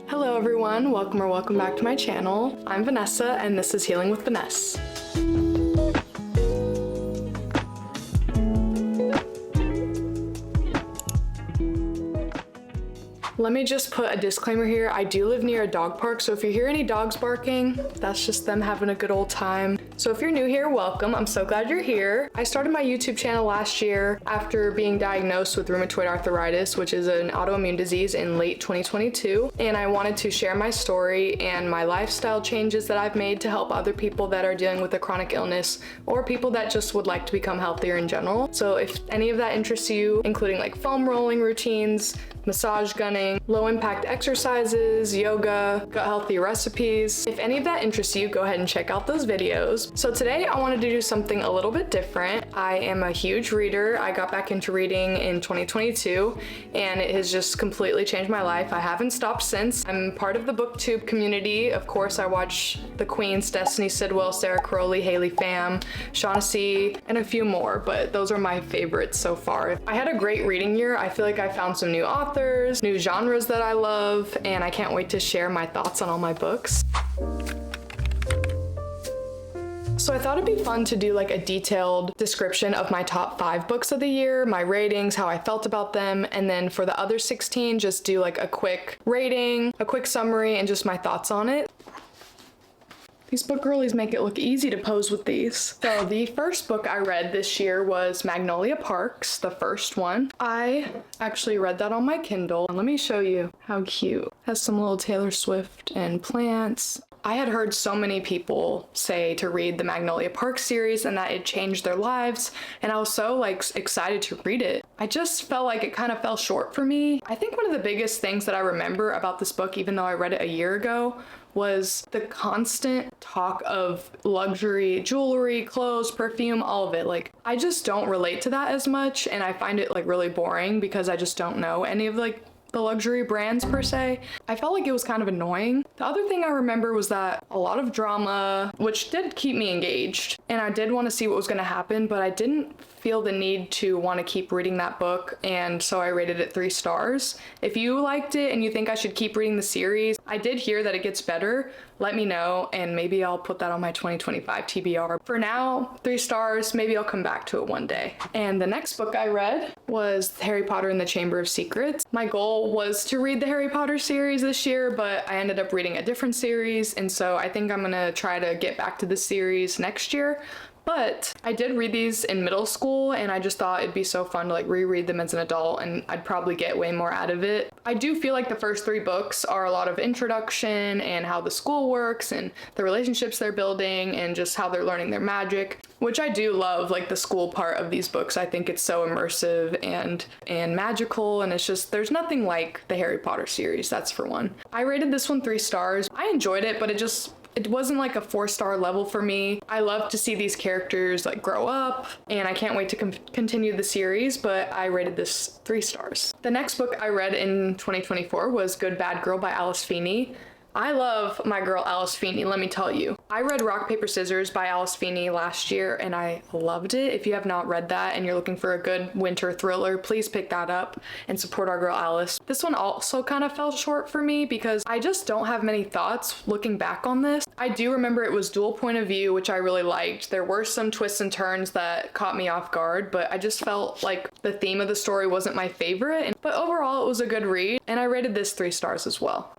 Hello everyone, welcome back to my channel. I'm Vanessa and this is Healing with Vanessa. Let me just put a disclaimer here. I do live near a dog park, so if you hear any dogs barking, that's just them having a good old time. So if you're new here, welcome. I'm so glad you're here. I started my YouTube channel last year after being diagnosed with rheumatoid arthritis, which is an autoimmune disease, in late 2022. And I wanted to share my story and my lifestyle changes that I've made to help other people that are dealing with a chronic illness or people that just would like to become healthier in general. So if any of that interests you, including like foam rolling routines, massage gunning, low impact exercises, yoga, gut healthy recipes. If any of that interests you, go ahead and check out those videos. So today I wanted to do something a little bit different. I am a huge reader. I got back into reading in 2022 and it has just completely changed my life. I haven't stopped since. I'm part of the booktube community. Of course, I watch the Queens, Destiny Sidwell, Sarah Crowley, Haley Pham, Shaughnessy, and a few more, but those are my favorites so far. I had a great reading year. I feel like I found some new authors, new genres that I love, and I can't wait to share my thoughts on all my books. So I thought it'd be fun to do like a detailed description of my top 5 books of the year, my ratings, how I felt about them, and then for the other 16, just do like a quick rating, a quick summary, and just my thoughts on it. These book girlies make it look easy to pose with these. So the first book I read this year was Magnolia Parks, the first one. I actually read that on my Kindle. Let me show you how cute. It has some little Taylor Swift and plants. I had heard so many people say to read the Magnolia Parks series and that it changed their lives, and I was so like excited to read it. I just felt like it kind of fell short for me. I think one of the biggest things that I remember about this book, even though I read it a year ago, was the constant talk of luxury, jewelry, clothes, perfume, all of it. Like, I just don't relate to that as much, and I find it like really boring because I just don't know any of like the luxury brands per se. I felt like it was kind of annoying. The other thing I remember was that a lot of drama, which did keep me engaged, and I did want to see what was going to happen, but I didn't feel the need to want to keep reading that book, and so I rated it 3 stars. If you liked it and you think I should keep reading the series, I did hear that it gets better. Let me know, and maybe I'll put that on my 2025 TBR. For now, 3 stars, maybe I'll come back to it one day. And the next book I read was Harry Potter and the Chamber of Secrets. My goal was to read the Harry Potter series this year, but I ended up reading a different series, and so I think I'm gonna try to get back to the series next year. But I did read these in middle school, and I just thought it'd be so fun to like reread them as an adult, and I'd probably get way more out of it. I do feel like the first 3 books are a lot of introduction and how the school works and the relationships they're building and just how they're learning their magic, which I do love, like the school part of these books. I think it's so immersive and magical, and it's just, there's nothing like the Harry Potter series, that's for one. I rated this one 3 stars. I enjoyed it, but it wasn't like a 4-star level for me. I love to see these characters like grow up, and I can't wait to continue the series, but I rated this 3 stars. The next book I read in 2024 was Good Bad Girl by Alice Feeney. I love my girl Alice Feeney, let me tell you. I read Rock, Paper, Scissors by Alice Feeney last year and I loved it. If you have not read that and you're looking for a good winter thriller, please pick that up and support our girl Alice. This one also kind of fell short for me because I just don't have many thoughts looking back on this. I do remember it was dual point of view, which I really liked. There were some twists and turns that caught me off guard, but I just felt like the theme of the story wasn't my favorite. But overall, it was a good read, and I rated this 3 stars as well.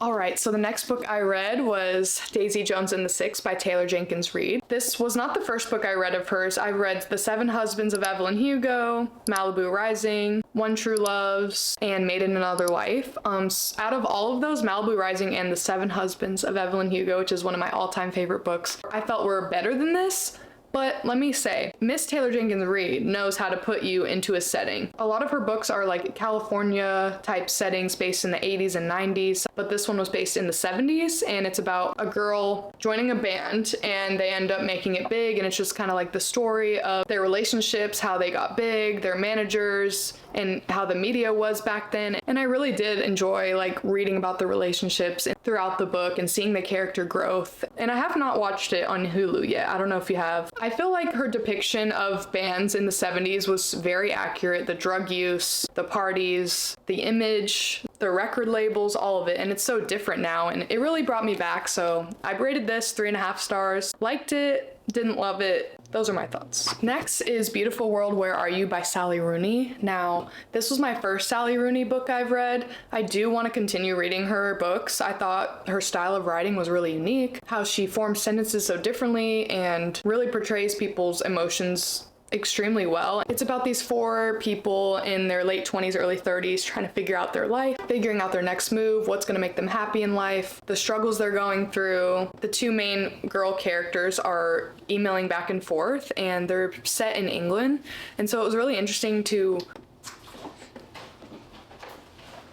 Alright, so the next book I read was Daisy Jones and the Six by Taylor Jenkins Reid. This was not the first book I read of hers. I read The 7 Husbands of Evelyn Hugo, Malibu Rising, One True Loves, and Made in Another Life. Out of all of those, Malibu Rising and The 7 Husbands of Evelyn Hugo, which is one of my all-time favorite books, I felt were better than this. But let me say, Miss Taylor Jenkins Reid knows how to put you into a setting. A lot of her books are like California type settings based in the 80s and 90s, but this one was based in the 70s, and it's about a girl joining a band and they end up making it big, and it's just kind of like the story of their relationships, how they got big, their managers, and how the media was back then. And I really did enjoy like reading about the relationships. And throughout the book and seeing the character growth. And I have not watched it on Hulu yet. I don't know if you have. I feel like her depiction of bands in the 70s was very accurate. The drug use, the parties, the image, the record labels, all of it. And it's so different now. And it really brought me back. So I rated this 3.5 stars. Liked it, didn't love it. Those are my thoughts. Next is Beautiful World, Where Are You by Sally Rooney. Now, this was my first Sally Rooney book I've read. I do want to continue reading her books. I thought her style of writing was really unique, how she forms sentences so differently and really portrays people's emotions extremely well. It's about these 4 people in their late 20s, early 30s trying to figure out their life, figuring out their next move, what's going to make them happy in life, the struggles they're going through. The 2 main girl characters are emailing back and forth, and they're set in England. And so it was really interesting to...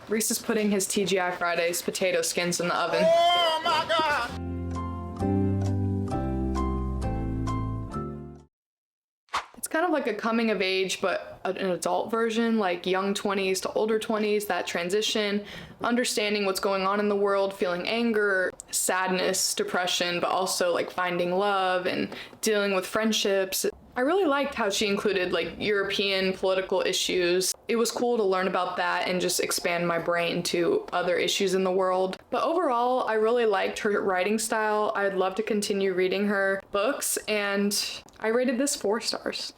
Reese is putting his TGI Fridays potato skins in the oven. Oh my God! Kind of like a coming of age, but an adult version, like young 20s to older 20s, that transition, understanding what's going on in the world, feeling anger, sadness, depression, but also like finding love and dealing with friendships. I really liked how she included like European political issues. It was cool to learn about that and just expand my brain to other issues in the world. But overall, I really liked her writing style. I'd love to continue reading her books, and I rated this 4 stars.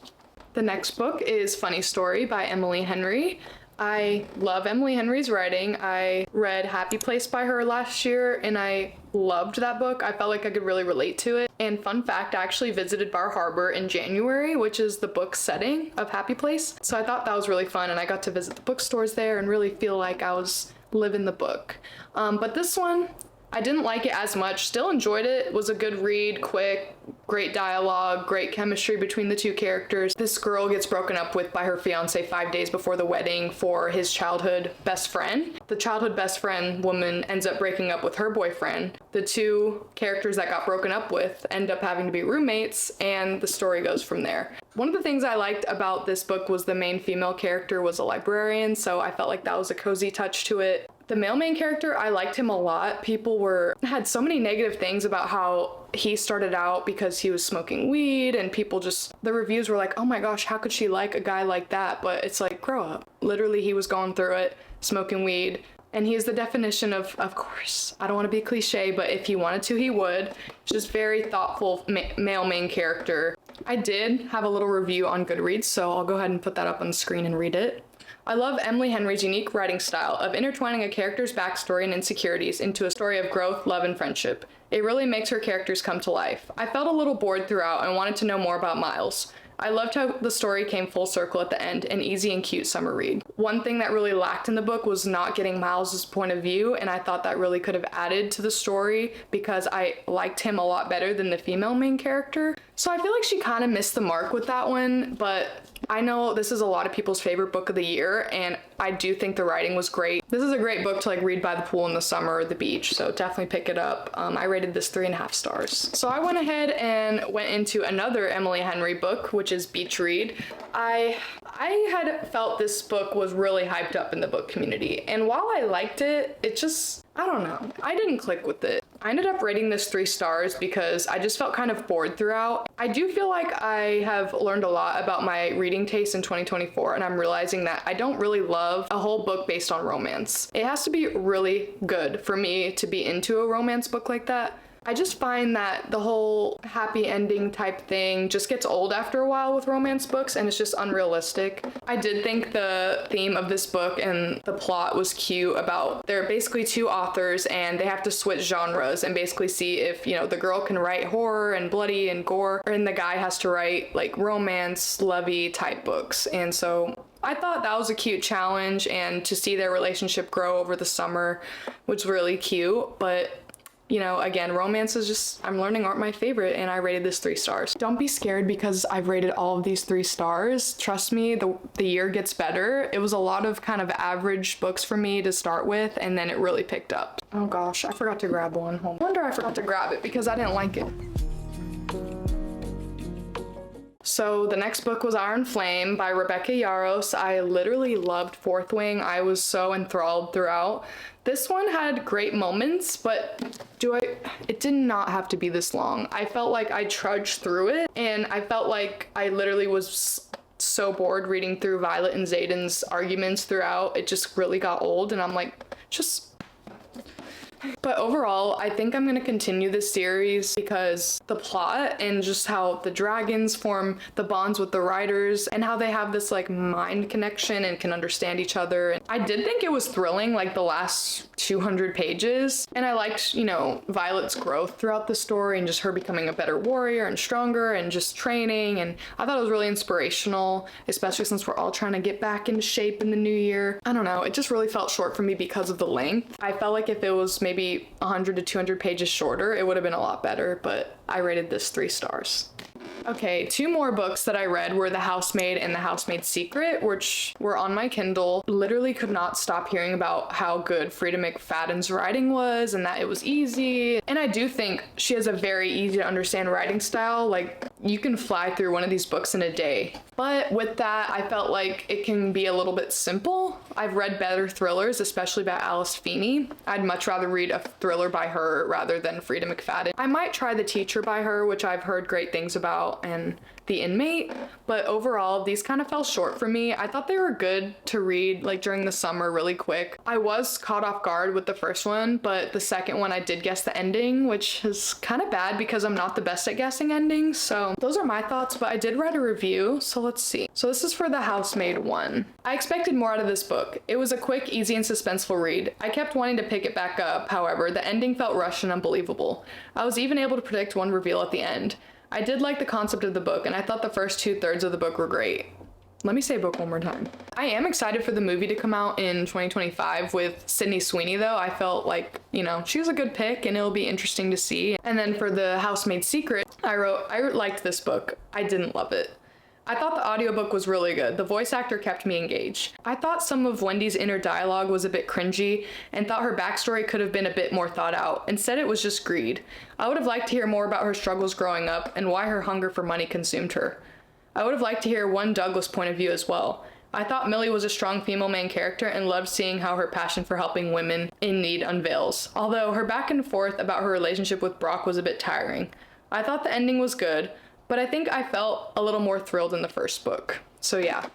The next book is Funny Story by Emily Henry. I love Emily Henry's writing. I read Happy Place by her last year and I loved that book. I felt like I could really relate to it. And fun fact, I actually visited Bar Harbor in January, which is the book setting of Happy Place. So I thought that was really fun, and I got to visit the bookstores there and really feel like I was living the book. But this one, I didn't like it as much. Still enjoyed it. It was a good read, quick, great dialogue, great chemistry between the 2 characters. This girl gets broken up with by her fiance 5 days before the wedding for his childhood best friend. The childhood best friend woman ends up breaking up with her boyfriend. The 2 characters that got broken up with end up having to be roommates, and the story goes from there. One of the things I liked about this book was the main female character was a librarian, so I felt like that was a cozy touch to it. The male main character, I liked him a lot. People had so many negative things about how he started out because he was smoking weed, and the reviews were like, oh my gosh, how could she like a guy like that? But it's like, grow up. Literally, he was going through it, smoking weed, and he is the definition of course, I don't want to be cliche, but if he wanted to, he would. Just very thoughtful male main character. I did have a little review on Goodreads, so I'll go ahead and put that up on the screen and read it. I love Emily Henry's unique writing style of intertwining a character's backstory and insecurities into a story of growth, love, and friendship. It really makes her characters come to life. I felt a little bored throughout and wanted to know more about Miles. I loved how the story came full circle at the end, an easy and cute summer read. One thing that really lacked in the book was not getting Miles's point of view, and I thought that really could have added to the story because I liked him a lot better than the female main character. So I feel like she kind of missed the mark with that one, but I know this is a lot of people's favorite book of the year, and I do think the writing was great. This is a great book to like read by the pool in the summer or the beach, so definitely pick it up. I rated this 3.5 stars. So I went ahead and went into another Emily Henry book, which is Beach Read. I had felt this book was really hyped up in the book community, and while I liked it, it just, I don't know, I didn't click with it. I ended up rating this 3 stars because I just felt kind of bored throughout. I do feel like I have learned a lot about my reading taste in 2024, and I'm realizing that I don't really love a whole book based on romance. It has to be really good for me to be into a romance book like that. I just find that the whole happy ending type thing just gets old after a while with romance books, and it's just unrealistic. I did think the theme of this book and the plot was cute about they're basically 2 authors and they have to switch genres and basically see if, you know, the girl can write horror and bloody and gore, and the guy has to write like romance, lovey type books. And so I thought that was a cute challenge, and to see their relationship grow over the summer was really cute. But you know, again, romance is just, I'm learning, aren't my favorite, and I rated this 3 stars. Don't be scared because I've rated all of these 3 stars. Trust me, the year gets better. It was a lot of kind of average books for me to start with, and then it really picked up. Oh gosh, I forgot to grab one. I wonder I forgot to grab it because I didn't like it. So the next book was Iron Flame by Rebecca Yarros. I literally loved Fourth Wing. I was so enthralled throughout. This one had great moments, but it did not have to be this long. I felt like I trudged through it, and I felt like I literally was so bored reading through Violet and Xaden's arguments throughout. It just really got old, and I'm like, But overall, I think I'm gonna continue this series because the plot and just how the dragons form the bonds with the writers and how they have this like mind connection and can understand each other. I did think it was thrilling, like the last 200 pages. And I liked, you know, Violet's growth throughout the story and just her becoming a better warrior and stronger and just training. And I thought it was really inspirational, especially since we're all trying to get back into shape in the new year. I don't know, it just really felt short for me because of the length. I felt like if it was maybe 100 to 200 pages shorter, it would have been a lot better, but I rated this 3 stars. Okay, 2 more books that I read were The Housemaid and The Housemaid's Secret, which were on my Kindle. Literally could not stop hearing about how good Frida McFadden's writing was and that it was easy. And I do think she has a very easy to understand writing style. Like, you can fly through one of these books in a day. But with that, I felt like it can be a little bit simple. I've read better thrillers, especially by Alice Feeney. I'd much rather read a thriller by her rather than Frida McFadden. I might try The Teacher by her, which I've heard great things about, and The Inmate, but overall these kind of fell short for me. I thought they were good to read like during the summer really quick. I was caught off guard with the first one, but the second one I did guess the ending, which is kind of bad because I'm not the best at guessing endings. So those are my thoughts, but I did write a review, so let's see. So this is for The Housemaid 1. I expected more out of this book. It was a quick, easy, and suspenseful read. I kept wanting to pick it back up, however, the ending felt rushed and unbelievable. I was even able to predict one reveal at the end. I did like the concept of the book, and I thought the first 2/3 of the book were great. Let me say book one more time. I am excited for the movie to come out in 2025 with Sydney Sweeney, though. I felt like, you know, she was a good pick and it'll be interesting to see. And then for The Housemaid's Secret, I liked this book. I didn't love it. I thought the audiobook was really good. The voice actor kept me engaged. I thought some of Wendy's inner dialogue was a bit cringy and thought her backstory could have been a bit more thought out. Instead, it was just greed. I would have liked to hear more about her struggles growing up and why her hunger for money consumed her. I would have liked to hear one Douglas point of view as well. I thought Millie was a strong female main character and loved seeing how her passion for helping women in need unveils. Although her back and forth about her relationship with Brock was a bit tiring. I thought the ending was good, but I think I felt a little more thrilled in the first book. So yeah,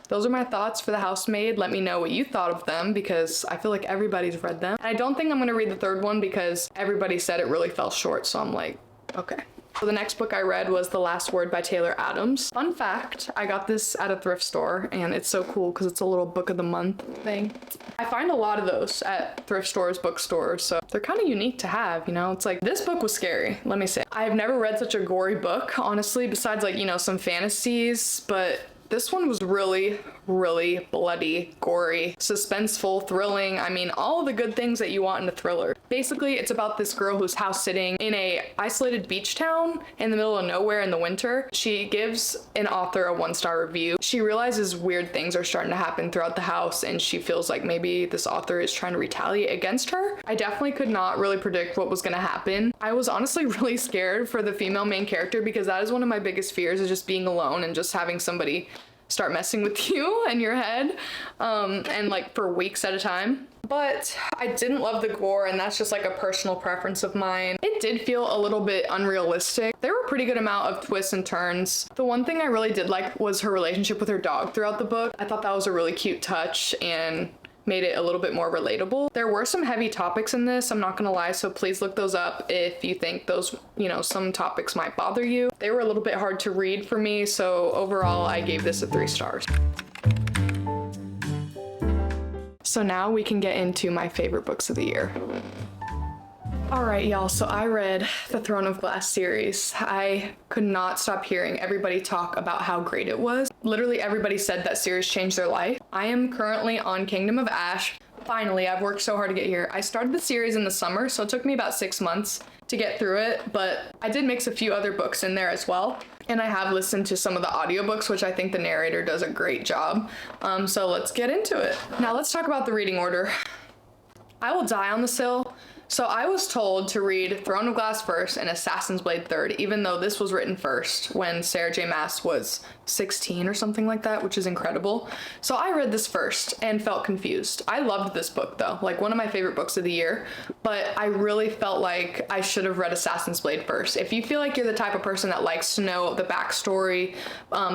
those are my thoughts for The Housemaid. Let me know what you thought of them because I feel like everybody's read them. And I don't think I'm gonna read the third one because everybody said it really fell short, so I'm like, okay. So the next book I read was The Last Word by Taylor Adams. Fun fact, I got this at a thrift store and it's so cool because it's a little book of the month thing. I find a lot of those at thrift stores, bookstores, so they're kind of unique to have, you know? It's like, this book was scary, let me say. I've never read such a gory book, honestly, besides like, you know, some fantasies, but this one was really, really bloody, gory, suspenseful, thrilling. I mean, all of the good things that you want in a thriller. Basically, it's about this girl who's house sitting in a isolated beach town in the middle of nowhere in the winter. She gives an author a 1-star review. She realizes weird things are starting to happen throughout the house and she feels like maybe this author is trying to retaliate against her. I definitely could not really predict what was gonna happen. I was honestly really scared for the female main character because that is one of my biggest fears, is just being alone and just having somebody start messing with you and your head, and like for weeks at a time. But I didn't love the gore, and that's just like a personal preference of mine. It did feel a little bit unrealistic. There were a pretty good amount of twists and turns. The one thing I really did like was her relationship with her dog throughout the book. I thought that was a really cute touch and made it a little bit more relatable. There were some heavy topics in this, I'm not gonna lie, so please look those up if you think those, you know, some topics might bother you. They were a little bit hard to read for me, so overall I gave this a 3 stars. So now we can get into my favorite books of the year. Alright y'all, so I read the Throne of Glass series. I could not stop hearing everybody talk about how great it was. Literally everybody said that series changed their life. I am currently on Kingdom of Ash. Finally, I've worked so hard to get here. I started the series in the summer, so it took me about 6 months to get through it, but I did mix a few other books in there as well. And I have listened to some of the audiobooks, which I think the narrator does a great job. So let's get into it. Now let's talk about the reading order. I will die on this hill. So I was told to read Throne of Glass first and Assassin's Blade third, even though this was written first when Sarah J. Maas was 16 or something like that, which is incredible. So I read this first and felt confused. I loved this book though, like one of my favorite books of the year, but I really felt like I should have read Assassin's Blade first. If you feel like you're the type of person that likes to know the backstory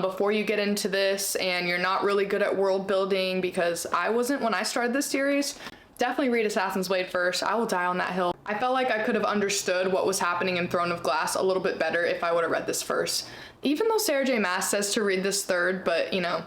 before you get into this and you're not really good at world building, because I wasn't when I started this series, definitely read Assassin's Blade first. I will die on that hill. I felt like I could have understood what was happening in Throne of Glass a little bit better if I would have read this first. Even though Sarah J. Maas says to read this third, but you know,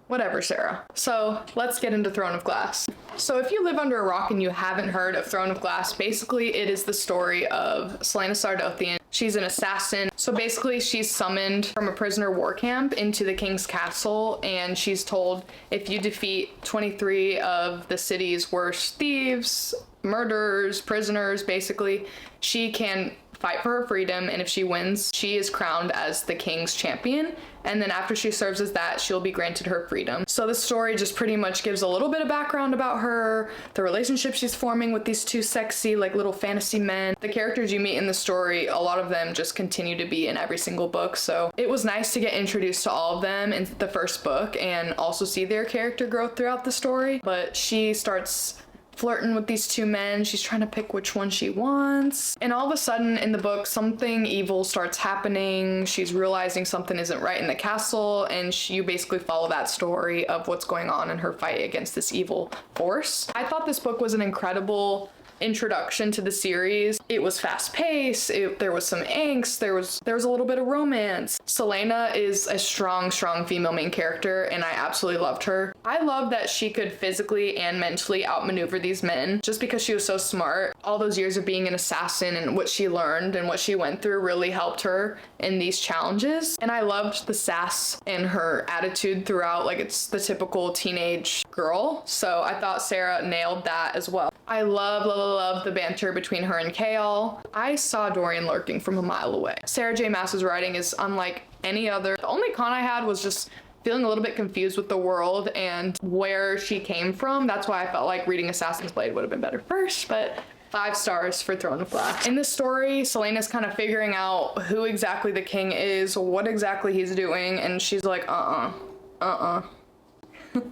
whatever, Sarah. So let's get into Throne of Glass. So if you live under a rock and you haven't heard of Throne of Glass, basically it is the story of Celaena Sardothien. She's an assassin. So basically she's summoned from a prisoner war camp into the king's castle, and she's told if you defeat 23 of the city's worst thieves, murderers, prisoners, basically, she can fight for her freedom, and if she wins, she is crowned as the king's champion, and then after she serves as that, she'll be granted her freedom. So the story just pretty much gives a little bit of background about her, the relationship she's forming with these two sexy, like, little fantasy men. The characters you meet in the story, a lot of them just continue to be in every single book, so it was nice to get introduced to all of them in the first book and also see their character growth throughout the story. But she starts flirting with these two men. She's trying to pick which one she wants. And all of a sudden in the book, something evil starts happening. She's realizing something isn't right in the castle, and you basically follow that story of what's going on in her fight against this evil force. I thought this book was an incredible introduction to the series. It was fast-paced, there was some angst, there was a little bit of romance. Celaena is a strong female main character, and I absolutely loved her. I love that she could physically and mentally outmaneuver these men just because she was so smart. All those years of being an assassin and what she learned and what she went through really helped her in these challenges. And I loved the sass and her attitude throughout, like it's the typical teenage girl. So I thought Sarah nailed that as well. I love the banter between her and Chaol. I saw Dorian lurking from a mile away. Sarah J. Maas's writing is unlike any other. The only con I had was just feeling a little bit confused with the world and where she came from. That's why I felt like reading Assassin's Blade would have been better first, but 5 stars for Throne of Glass. In this story, Celaena's kind of figuring out who exactly the king is, what exactly he's doing, and she's like,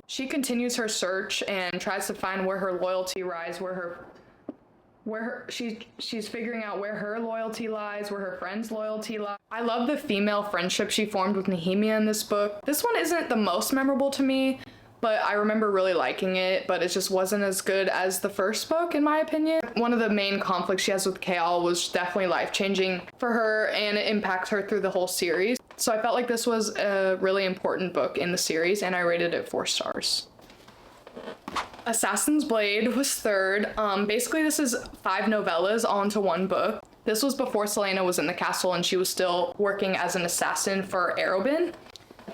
She continues her search and tries to find where her loyalty lies, she's figuring out where her loyalty lies, where her friend's loyalty lies. I love the female friendship she formed with Nehemia in this book. This one isn't the most memorable to me, but I remember really liking it, but it just wasn't as good as the first book, in my opinion. One of the main conflicts she has with Chaol was definitely life-changing for her, and it impacts her through the whole series. So I felt like this was a really important book in the series, and I rated it 4 stars. Assassin's Blade was third. Basically this is 5 novellas all into one book. This was before Celaena was in the castle and she was still working as an assassin for Arobin.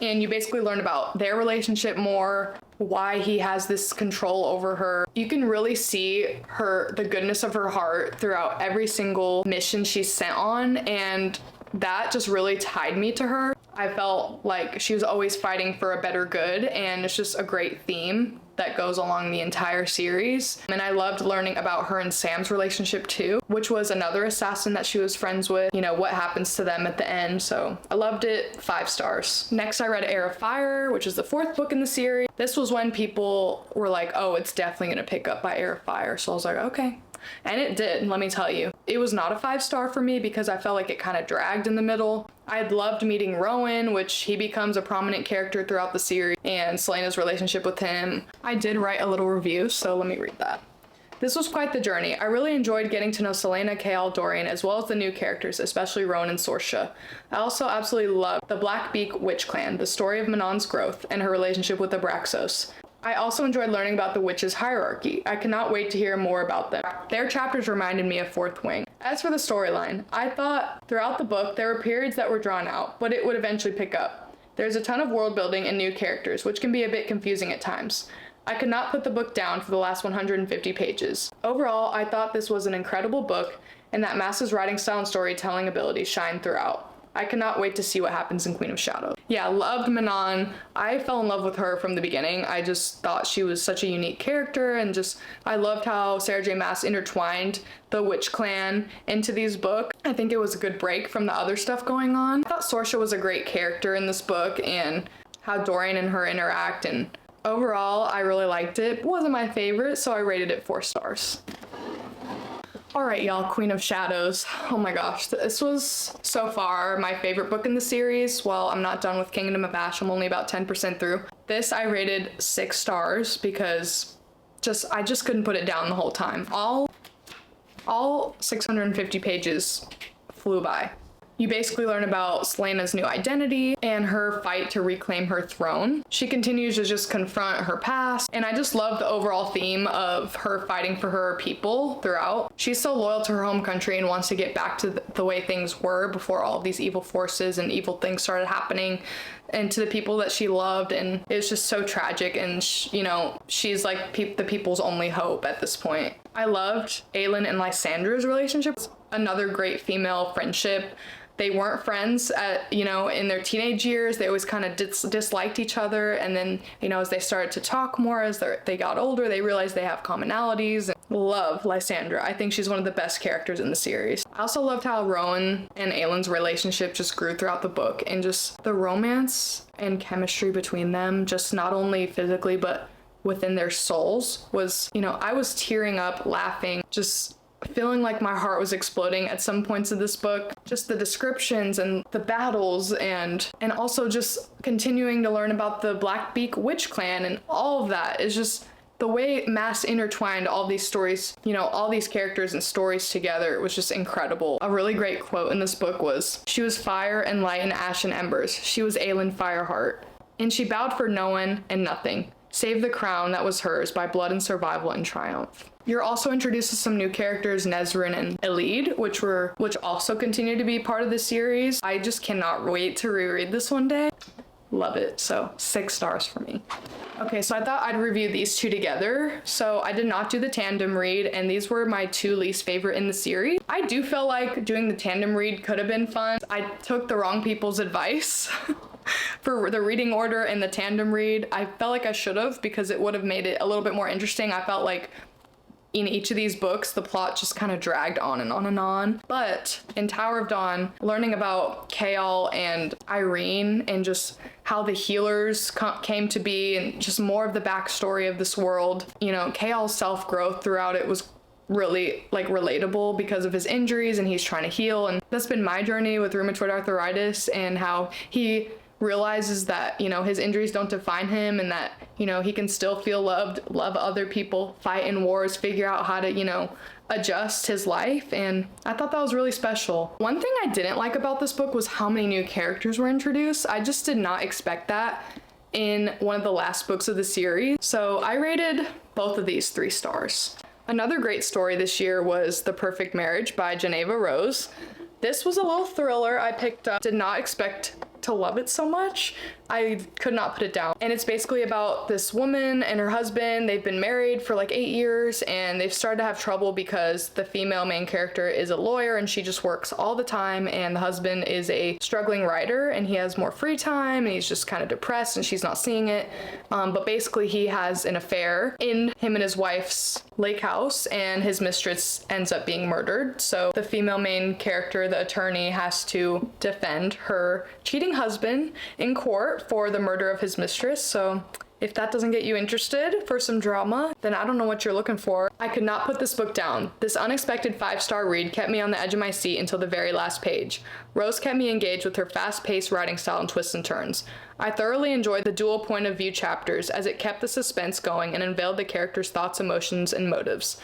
And you basically learn about their relationship more, why he has this control over her. You can really see the goodness of her heart throughout every single mission she's sent on, and that just really tied me to her. I felt like she was always fighting for a better good, and it's just a great theme that goes along the entire series. And I loved learning about her and Sam's relationship too, which was another assassin that she was friends with, you know, what happens to them at the end. So I loved it, 5 stars. Next I read Heir of Fire, which is the 4th book in the series. This was when people were like, oh, it's definitely gonna pick up by Heir of Fire. So I was like, okay. And it did, let me tell you. It was not a 5-star for me because I felt like it kind of dragged in the middle. I had loved meeting Rowan, which he becomes a prominent character throughout the series, and Celaena's relationship with him. I did write a little review, so let me read that. This was quite the journey. I really enjoyed getting to know Celaena, Chaol, Dorian, as well as the new characters, especially Rowan and Sorsha. I also absolutely loved the Blackbeak Witch Clan, the story of Manon's growth, and her relationship with Abraxos. I also enjoyed learning about the witches' hierarchy. I cannot wait to hear more about them. Their chapters reminded me of Fourth Wing. As for the storyline, I thought throughout the book there were periods that were drawn out, but it would eventually pick up. There's a ton of world building and new characters, which can be a bit confusing at times. I could not put the book down for the last 150 pages. Overall, I thought this was an incredible book, and that Maas's writing style and storytelling ability shine throughout. I cannot wait to see what happens in Queen of Shadows. Yeah, loved Manon. I fell in love with her from the beginning. I just thought she was such a unique character, and just I loved how Sarah J Maas intertwined the witch clan into these books. I think it was a good break from the other stuff going on. I thought Sorsha was a great character in this book, and how Dorian and her interact, and overall I really liked it. It wasn't my favorite, so I rated it 4 stars. Alright y'all, Queen of Shadows. Oh my gosh, this was so far my favorite book in the series. Well, I'm not done with Kingdom of Ash, I'm only about 10% through. This I rated 6 stars because I just couldn't put it down the whole time. All 650 pages flew by. You basically learn about Celaena's new identity and her fight to reclaim her throne. She continues to just confront her past, and I just love the overall theme of her fighting for her people throughout. She's so loyal to her home country and wants to get back to the way things were before all of these evil forces and evil things started happening, and to the people that she loved, and it's just so tragic, and she's like the people's only hope at this point. I loved Aelin and Lysandra's relationship. Another great female friendship. They weren't friends in their teenage years. They always kind of disliked each other, and then as they started to talk more as they got older, they realized they have commonalities. Love Lysandra. I think she's one of the best characters in the series. I also loved how Rowan and Aelin's relationship just grew throughout the book, and just the romance and chemistry between them, just not only physically but within their souls, was I was tearing up, laughing, just feeling like my heart was exploding at some points of this book. Just the descriptions and the battles, and also just continuing to learn about the Blackbeak witch clan, and all of that is just the way Maas intertwined all these stories, all these characters and stories together. It was just incredible. A really great quote in this book was, "She was fire and light and ash and embers. She was Aelin Fireheart, and she bowed for no one and nothing, save the crown that was hers by blood and survival and triumph." You're also introduced to some new characters, Nezrin and Elide, which also continue to be part of the series. I just cannot wait to reread this one day. Love it. So 6 stars for me. Okay, so I thought I'd review these two together. So I did not do the tandem read, and these were my 2 least favorite in the series. I do feel like doing the tandem read could have been fun. I took the wrong people's advice for the reading order and the tandem read. I felt like I should have, because it would have made it a little bit more interesting. I felt like in each of these books, the plot just kind of dragged on and on and on. But in Tower of Dawn, learning about Chaol and Irene, and just how the healers came to be, and just more of the backstory of this world. Chaol's self-growth throughout it was really relatable because of his injuries, and he's trying to heal. And that's been my journey with rheumatoid arthritis, and how he realizes that his injuries don't define him, and that he can still feel loved, love other people, fight in wars, figure out how to adjust his life. And I thought that was really special. One thing I didn't like about this book was how many new characters were introduced. I just did not expect that in one of the last books of the series. So I rated both of these 3 stars. Another great story this year was The Perfect Marriage by Geneva Rose. This was a little thriller I picked up. Did not expect to love it so much. I could not put it down. And it's basically about this woman and her husband. They've been married for 8 years, and they've started to have trouble because the female main character is a lawyer and she just works all the time, and the husband is a struggling writer and he has more free time, and he's just kind of depressed and she's not seeing it. But basically he has an affair in him and his wife's lake house, and his mistress ends up being murdered. So the female main character, the attorney, has to defend her cheating husband in court for the murder of his mistress. So if that doesn't get you interested for some drama, then I don't know what you're looking for. I could not put this book down. This unexpected 5-star read kept me on the edge of my seat until the very last page. Rose kept me engaged with her fast-paced writing style and twists and turns. I thoroughly enjoyed the dual point of view chapters, as it kept the suspense going and unveiled the characters' thoughts, emotions, and motives.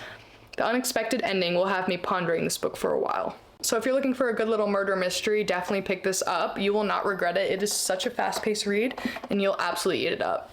The unexpected ending will have me pondering this book for a while. So if you're looking for a good little murder mystery, definitely pick this up. You will not regret it. It is such a fast-paced read, and you'll absolutely eat it up.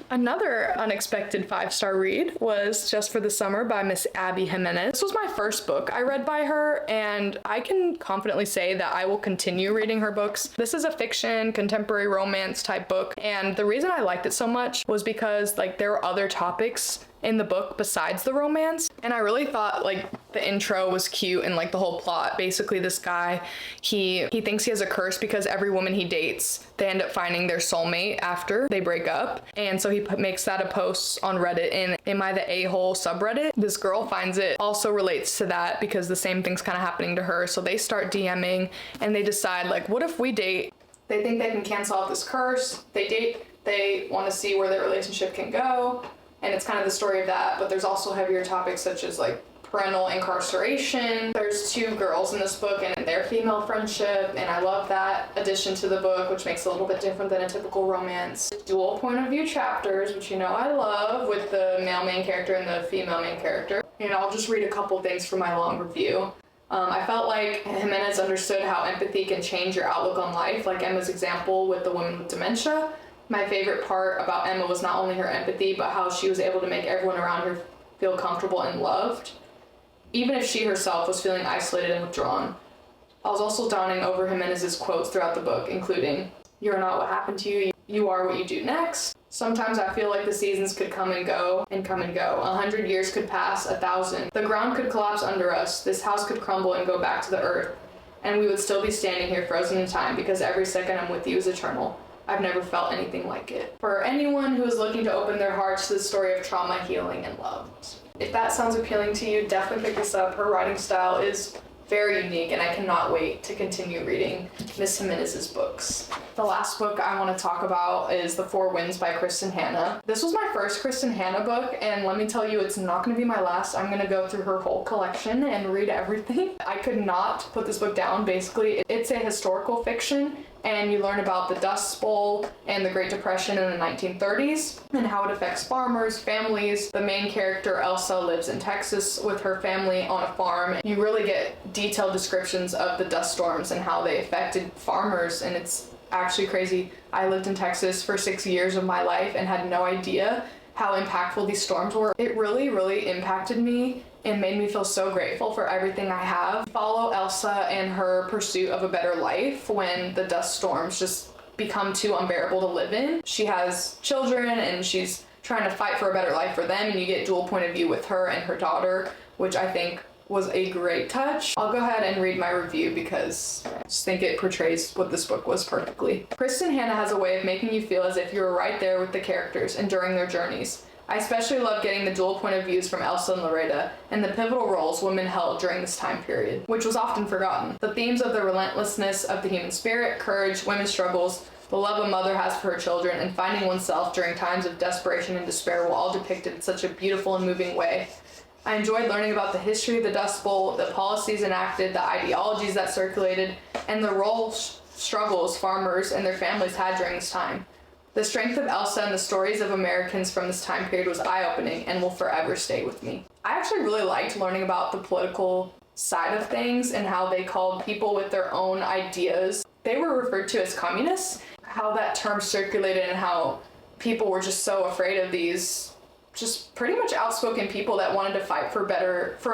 Another unexpected 5-star read was Just for the Summer by Miss Abby Jimenez. This was my first book I read by her, and I can confidently say that I will continue reading her books. This is a fiction, contemporary romance type book, and the reason I liked it so much was because there were other topics in the book besides the romance. And I really thought like the intro was cute and like the whole plot. Basically this guy, he thinks he has a curse because every woman he dates, they end up finding their soulmate after they break up. And so he makes that a post on Reddit in Am I the A-hole subreddit. This girl finds it also relates to that because the same thing's kind of happening to her. So they start DMing and they decide like, what if we date? They think they can cancel out this curse. They date, they want to see where their relationship can go. And it's kind of the story of that, but there's also heavier topics such as like parental incarceration. There's two girls in this book and their female friendship, and I love that addition to the book, which makes it a little bit different than a typical romance. Dual point of view chapters, which you know I love, with the male main character and the female main character. And I'll just read a couple things from my long review. I felt like Jimenez understood how empathy can change your outlook on life, like Emma's example with the woman with dementia. My favorite part about Emma was not only her empathy, but how she was able to make everyone around her feel comfortable and loved, even if she herself was feeling isolated and withdrawn. I was also dawning over Jimenez's quotes throughout the book, including, "You're not what happened to you, you are what you do next." Sometimes I feel like the seasons could come and go and come and go. 100 years could pass, 1,000. The ground could collapse under us, this house could crumble and go back to the earth, and we would still be standing here frozen in time because every second I'm with you is eternal. I've never felt anything like it. For anyone who is looking to open their hearts to the story of trauma, healing, and love. If that sounds appealing to you, definitely pick this up. Her writing style is very unique, and I cannot wait to continue reading Miss Jimenez's books. The last book I want to talk about is The Four Winds by Kristen Hanna. This was my first Kristen Hanna book, and let me tell you, it's not going to be my last. I'm going to go through her whole collection and read everything. I could not put this book down. Basically, it's a historical fiction, and you learn about the Dust Bowl and the Great Depression in the 1930s and how it affects farmers, families. The main character, Elsa, lives in Texas with her family on a farm. You really get detailed descriptions of the dust storms and how they affected farmers, and it's actually crazy. I lived in Texas for 6 years of my life and had no idea how impactful these storms were. It really, really impacted me and made me feel so grateful for everything I have. Follow Elsa and her pursuit of a better life when the dust storms just become too unbearable to live in. She has children and she's trying to fight for a better life for them, and you get dual point of view with her and her daughter, which I think was a great touch. I'll go ahead and read my review because I just think it portrays what this book was perfectly. Kristen Hanna has a way of making you feel as if you were right there with the characters and during their journeys. I especially love getting the dual point of views from Elsa and Loretta and the pivotal roles women held during this time period, which was often forgotten. The themes of the relentlessness of the human spirit, courage, women's struggles, the love a mother has for her children, and finding oneself during times of desperation and despair were all depicted in such a beautiful and moving way. I enjoyed learning about the history of the Dust Bowl, the policies enacted, the ideologies that circulated, and the struggles farmers and their families had during this time. The strength of Elsa and the stories of Americans from this time period was eye-opening and will forever stay with me. I actually really liked learning about the political side of things and how they called people with their own ideas. They were referred to as communists, how that term circulated and how people were just so afraid of these just pretty much outspoken people that wanted to fight for a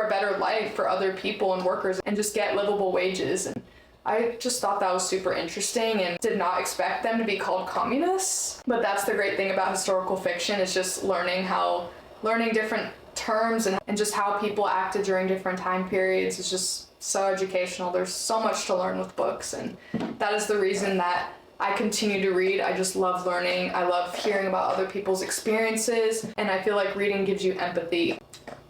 better life for other people and workers and just get livable wages. And I just thought that was super interesting and did not expect them to be called communists. But that's the great thing about historical fiction, is just learning different terms and just how people acted during different time periods is just so educational. There's so much to learn with books, and that is the reason that I continue to read. I just love learning. I love hearing about other people's experiences, and I feel like reading gives you empathy.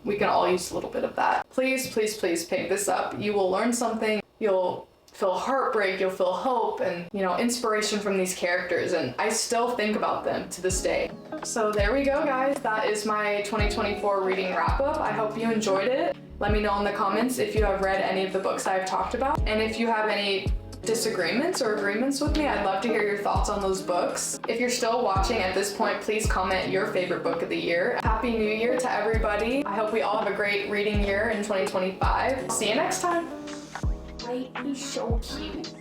We can all use a little bit of that. Please, please, please pick this up. You will learn something. You'll feel heartbreak, you'll feel hope, and inspiration from these characters, and I still think about them to this day. So there we go, guys. That is my 2024 reading wrap up. I hope you enjoyed it. Let me know in the comments if you have read any of the books I've talked about, and if you have any disagreements or agreements with me, I'd love to hear your thoughts on those books. If you're still watching at this point, please comment your favorite book of the year. Happy New Year to everybody. I hope we all have a great reading year in 2025. See you next time. Wait, he's so cute.